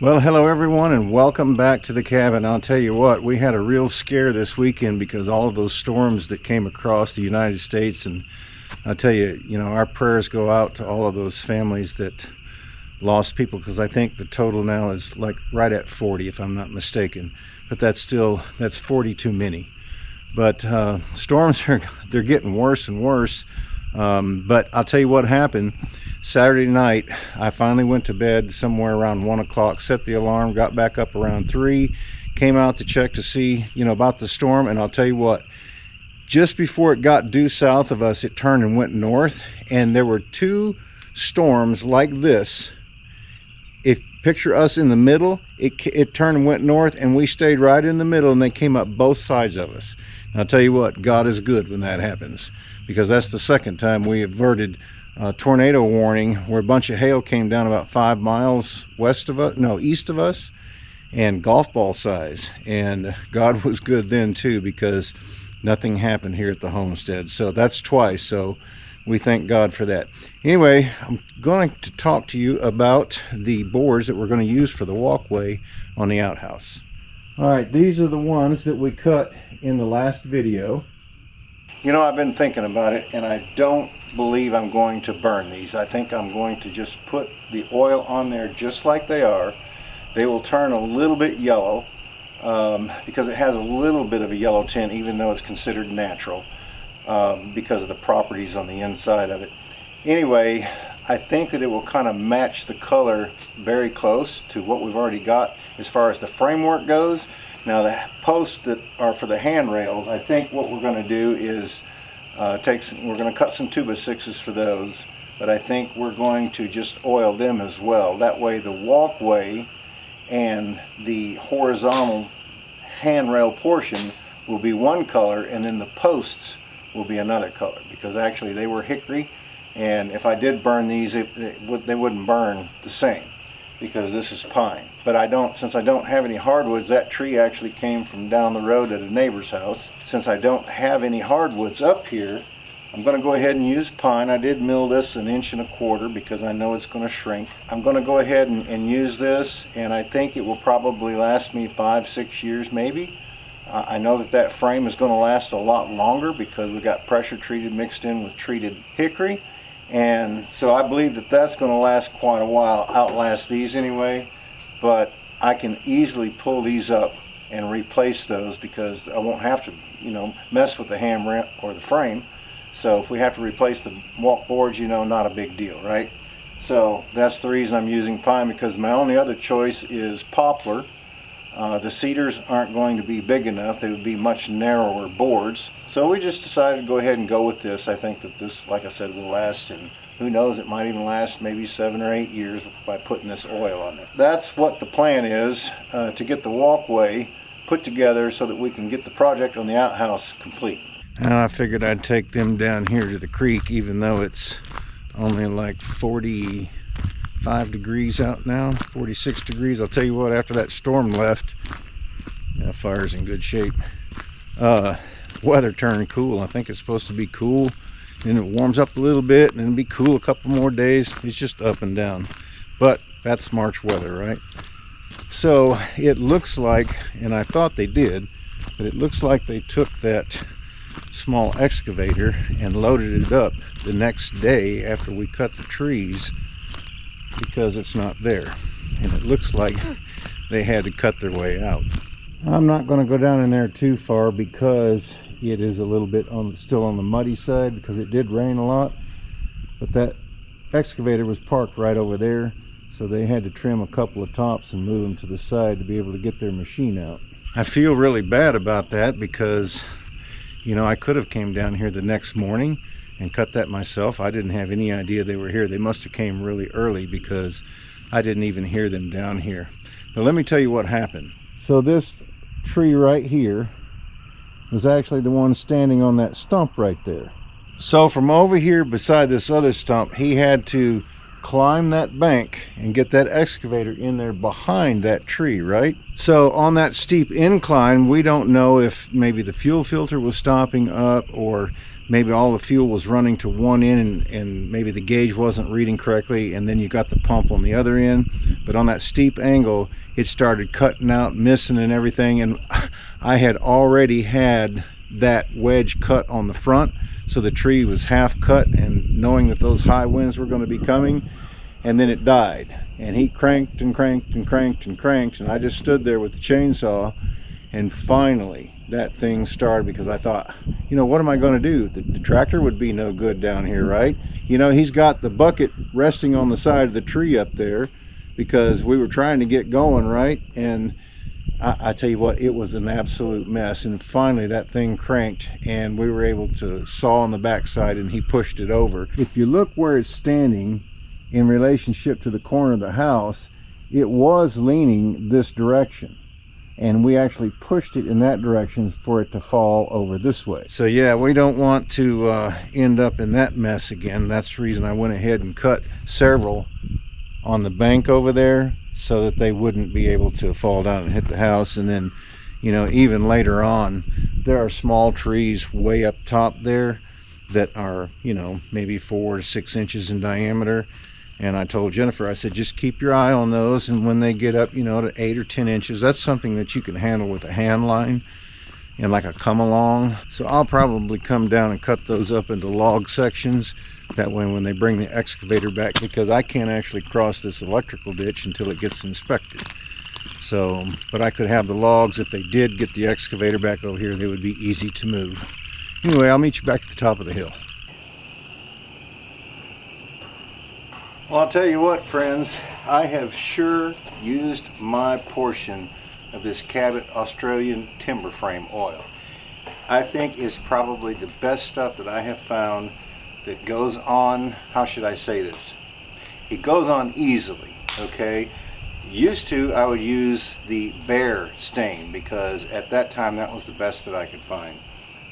Well, hello everyone and welcome back to the cabin. I'll tell you what, we had a real scare this weekend because all of those storms that came across the United States, and I'll tell you, our prayers go out to all of those families that lost people, because I think the total now is like right at 40 if I'm not mistaken, but that's 40 too many. But storms they're getting worse and worse. But I'll tell you what happened. Saturday night, I finally went to bed somewhere around 1 o'clock, set the alarm, got back up around 3, came out to check to see, about the storm. And I'll tell you what, just before it got due south of us, it turned and went north. And there were two storms like this. If picture us in the middle, it turned and went north, and we stayed right in the middle, and they came up both sides of us. And I'll tell you what, God is good when that happens, because that's the second time we averted a tornado warning where a bunch of hail came down about 5 miles east of us, and golf ball size. And God was good then too, because nothing happened here at the homestead. So that's twice. So we thank God for that. Anyway, I'm going to talk to you about the boards that we're going to use for the walkway on the outhouse. All right, these are the ones that we cut in the last video. I've been thinking about it, and I don't believe I'm going to burn these. I think I'm going to just put the oil on there just like they are. They will turn a little bit yellow because it has a little bit of a yellow tint, even though it's considered natural, because of the properties on the inside of it. Anyway, I think that it will kind of match the color very close to what we've already got as far as the framework goes. Now the posts that are for the handrails, I think what we're going to do is we're going to cut some 2x6s for those, but I think we're going to just oil them as well. That way the walkway and the horizontal handrail portion will be one color, and then the posts will be another color, because actually they were hickory, and if I did burn these, they wouldn't burn the same, because this is pine. But since I don't have any hardwoods, that tree actually came from down the road at a neighbor's house. Since I don't have any hardwoods up here, I'm going to go ahead and use pine. I did mill this 1.25 inches because I know it's going to shrink. I'm going to go ahead and use this, and I think it will probably last me 5-6 years maybe. I know that frame is going to last a lot longer because we got pressure treated mixed in with treated hickory. And so I believe that that's going to last quite a while, outlast these anyway. But I can easily pull these up and replace those, because I won't have to, mess with the hammer or the frame. So if we have to replace the walk boards, not a big deal, right? So that's the reason I'm using pine, because my only other choice is poplar. The cedars aren't going to be big enough. They would be much narrower boards. So we just decided to go ahead and go with this. I think that this, like I said, will last, and who knows, it might even last maybe 7 or 8 years by putting this oil on it. That's what the plan is, to get the walkway put together so that we can get the project on the outhouse complete. And I figured I'd take them down here to the creek, even though it's only like 45 degrees out now, 46 degrees. I'll tell you what, after that storm left, fire's in good shape. Weather turned cool. I think it's supposed to be cool, and it warms up a little bit, and then it'll be cool a couple more days. It's just up and down, but that's March weather, right? So it looks like, and I thought they did, but it looks like they took that small excavator and loaded it up the next day after we cut the trees, because it's not there, and it looks like they had to cut their way out. I'm not going to go down in there too far, because it is a little bit still on the muddy side, because it did rain a lot. But that excavator was parked right over there, so they had to trim a couple of tops and move them to the side to be able to get their machine out. I feel really bad about that, because I could have came down here the next morning and cut that myself. I didn't have any idea they were here. They must have came really early, because I didn't even hear them down here. But let me tell you what happened. So this tree right here was actually the one standing on that stump right there. So from over here beside this other stump, he had to climb that bank and get that excavator in there behind that tree, right? So on that steep incline, we don't know if maybe the fuel filter was stopping up, or maybe all the fuel was running to one end and maybe the gauge wasn't reading correctly, and then you got the pump on the other end. But on that steep angle, it started cutting out, missing and everything, and I had already had that wedge cut on the front, so the tree was half cut, and knowing that those high winds were going to be coming, and then it died. And he cranked and cranked and cranked and cranked, and I just stood there with the chainsaw, and finally that thing started, because I thought, you know, what am I going to do? The tractor would be no good down here, right? You know, he's got the bucket resting on the side of the tree up there because we were trying to get going, right? And I tell you what, it was an absolute mess. And finally that thing cranked, and we were able to saw on the backside, and he pushed it over. If you look where it's standing in relationship to the corner of the house, it was leaning this direction, and we actually pushed it in that direction for it to fall over this way. So yeah, we don't want to end up in that mess again. That's the reason I went ahead and cut several on the bank over there, so that they wouldn't be able to fall down and hit the house. And then, you know, even later on, there are small trees way up top there that are, you know, maybe 4 to 6 inches in diameter. And I told Jennifer, I said, just keep your eye on those, and when they get up, you know, to 8 or 10 inches, that's something that you can handle with a hand line and like a come along. So I'll probably come down and cut those up into log sections. That way when they bring the excavator back, because I can't actually cross this electrical ditch until it gets inspected. So, but I could have the logs, if they did get the excavator back over here, they would be easy to move. Anyway, I'll meet you back at the top of the hill. Well, I'll tell you what, friends, I have sure used my portion of this Cabot Australian Timber Frame Oil. I think it's probably the best stuff that I have found that goes on, how should I say this? It goes on easily, okay? Used to, I would use the Bear stain, because at that time that was the best that I could find.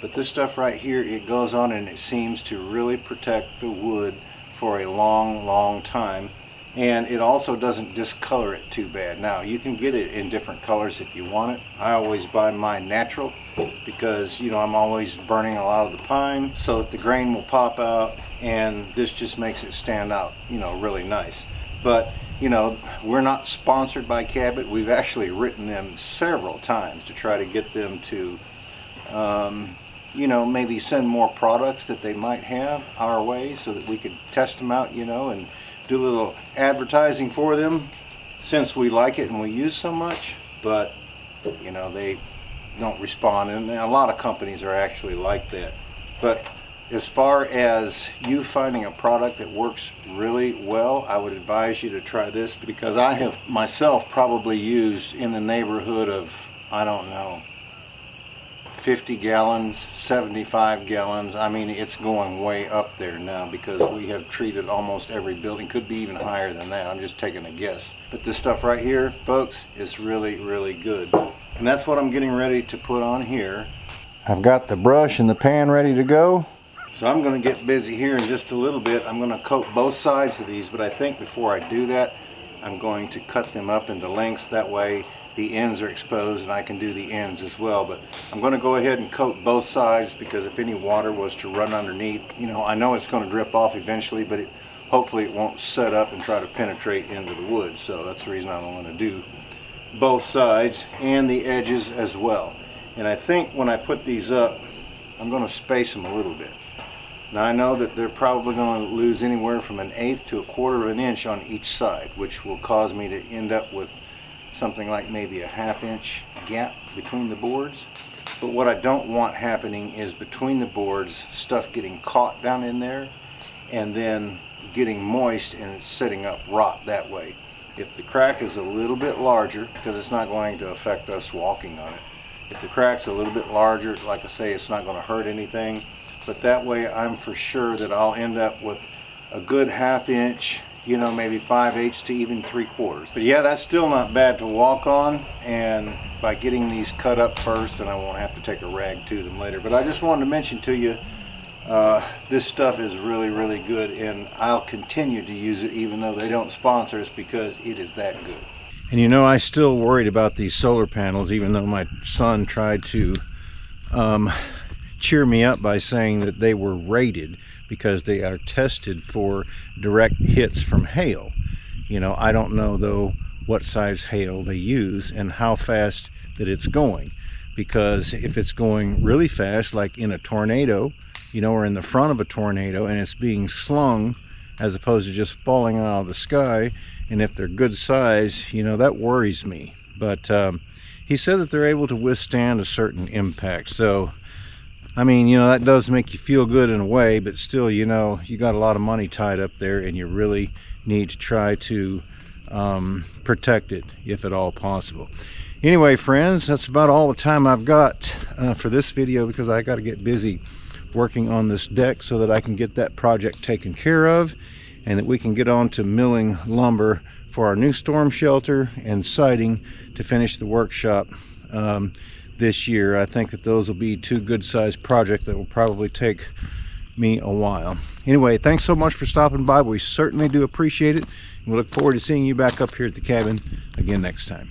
But this stuff right here, it goes on and it seems to really protect the wood for a long, long time. And it also doesn't discolor it too bad. Now, you can get it in different colors if you want it. I always buy mine natural because, you know, I'm always burning a lot of the pine so that the grain will pop out, and this just makes it stand out, you know, really nice. But, you know, we're not sponsored by Cabot. We've actually written them several times to try to get them to, you know, maybe send more products that they might have our way so that we could test them out, you know, and do a little advertising for them, since we like it and we use so much. But, you know, they don't respond, and a lot of companies are actually like that. But as far as you finding a product that works really well, I would advise you to try this, because I have myself probably used in the neighborhood of, I don't know, 50 gallons, 75 gallons. I mean, it's going way up there now, because we have treated almost every building. Could be even higher than that. I'm just taking a guess. But this stuff right here, folks, is really, really good. And that's what I'm getting ready to put on here. I've got the brush and the pan ready to go. So I'm going to get busy here in just a little bit. I'm going to coat both sides of these, but I think before I do that, I'm going to cut them up into lengths. That way the ends are exposed and I can do the ends as well. But I'm going to go ahead and coat both sides, because if any water was to run underneath, you know, I know it's going to drip off eventually, but hopefully it won't set up and try to penetrate into the wood. So that's the reason I want to do both sides and the edges as well. And I think when I put these up, I'm going to space them a little bit. Now I know that they're probably going to lose anywhere from 1/8 to 1/4 of an inch on each side, which will cause me to end up with something like maybe a 1/2 inch gap between the boards. But what I don't want happening is between the boards, stuff getting caught down in there and then getting moist and setting up rot that way. If the crack is a little bit larger, because it's not going to affect us walking on it, if the crack's a little bit larger, like I say, it's not going to hurt anything. But that way I'm for sure that I'll end up with a good 1/2 inch, you know, maybe 5/8 to even 3/4. But yeah, that's still not bad to walk on, and by getting these cut up first, then I won't have to take a rag to them later. But I just wanted to mention to you This stuff is really, really good, and I'll continue to use it even though they don't sponsor us, because it is that good. And you know, I still worried about these solar panels, even though my son tried to cheer me up by saying that they were rated because they are tested for direct hits from hail. You know, I don't know though what size hail they use and how fast that it's going, because if it's going really fast, like in a tornado, you know, or in the front of a tornado, and it's being slung as opposed to just falling out of the sky, and if they're good size, you know, that worries me. But he said that they're able to withstand a certain impact. So I mean, you know, that does make you feel good in a way, but still, you know, you got a lot of money tied up there, and you really need to try to protect it if at all possible. Anyway, friends, that's about all the time I've got for this video, because I got to get busy working on this deck so that I can get that project taken care of, and that we can get on to milling lumber for our new storm shelter and siding to finish the workshop this year. I think that those will be two good sized projects that will probably take me a while. Anyway, thanks so much for stopping by. We certainly do appreciate it, and we look forward to seeing you back up here at the cabin again next time.